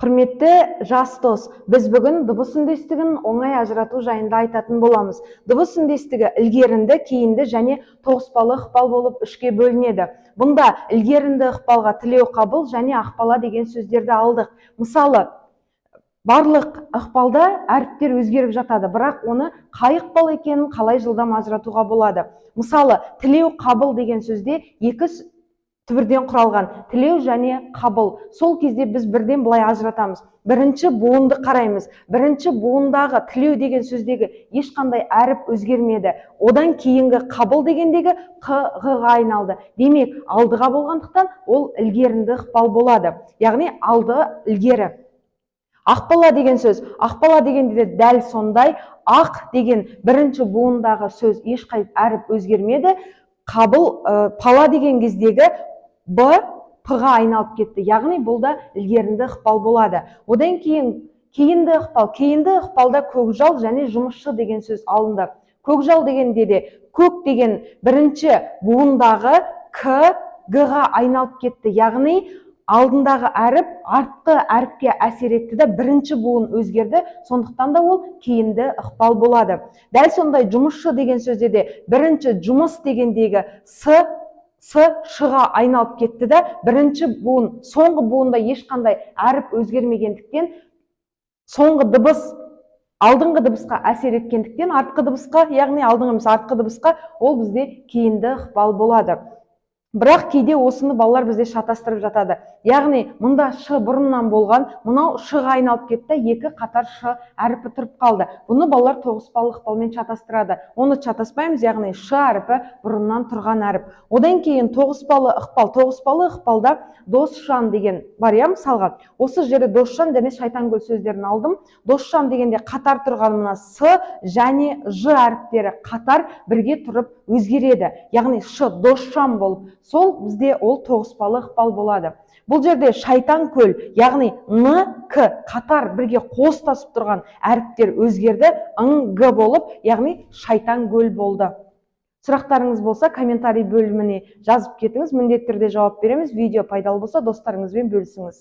Құрметті жас дос, біз бүгін дыбыс үндестігін оңай ажырату жайында айтатын боламыз. Дыбыс үндестігі ілгерінді, кейінді және тоғыспалы ықпал болып үшке бөлінеді. Бұнда ілгерінді ықпалға тілеу қабыл және ақпала деген сөздерді алдық. Мысалы, барлық ықпалда әріптер өзгеріп жатады, бірақ оны қай ықпал екенін қалай жылдам ажыратуға болады. Мысалы, тілеу қабыл деген сөзде екі түбірден құралған тілеу және қабыл. Сол кезде біз бірден былай ажыратамыз. Бірінші буынды қараймыз. Бірінші буындағы тілеу деген сөздегі ешқандай әріп өзгермеді. Одан кейінгі қабыл дегендегі қ-ға айналды. Демек, алдыға болғандықтан ол ілгерінді ықпал болады. Яғни алды ілгері. Ақпала деген сөз. Ақпала дегенде де дәл сондай. Ақ деген бірінші буындағы сөз ешқай әріп өзгермеді. Қабыл, пала деген кездегі Б, П-ға айналып кетті. Яғни бұл да ілгерінді ықпал болады. Одан кейінді ықпал. Кейінді ықпалда көкжал және жұмысшы деген сөз алынды. Көкжал дегенде де көк деген бірінші буындағы К, Г-ға айналып кетті. Яғни алдындағы әріп артқы әріпке әсер етті де бірінші буын өзгерді, сондықтан да ол кейінді ықпал болады. Дәл сондай жұмысшы деген сөзде де бірінші жұмыс дегендегі Ш-ға айналып кетті де бірінші буын, соңғы буында ешқандай әріп өзгермегендіктен соңғы дыбыс алдыңғы дыбысқа әсер еткендіктен артқы дыбысқа, яғни алдыңғы емес артқы дыбысқа ол бізде кейінді ықпал болады. Бірақ кейде осыны балалар бізде шатастырып жатады. Яғни, мұнда Ш бұрыннан болған, мұнау Ш-ға айналып кетті, екі қатар Ш әріпі тұрып қалды. Бұны балалар тоғыспалы ықпалмен шатастырады. Оны шатаспаймыз, яғни Ш әріпі бұрыннан тұрған әріп. Одан кейін тоғыспалы ықпал. Тоғыспалы ықпалда досжан деген бар, я мысалға. Осы жерде досжан және шайтанкөл сөздерін алдым. Досжан дегенде қатар тұрған мына С және Ж әріптері қатар бірге тұрып өзгереді. Яғни Ш досжан болып, сол бізде ол тоғыспалы ықпал болады. Бұл жерде шайтанкөл, яғни Н, К қатар бірге қостасып тұрған әріптер өзгерді, Ң, Г болып, яғни шайтанкөл болды. Сұрақтарыңыз болса, комментарий бөліміне жазып кетіңіз, міндетті түрде жауап береміз. Видео пайдалы болса, достарыңызбен бөлісіңіз.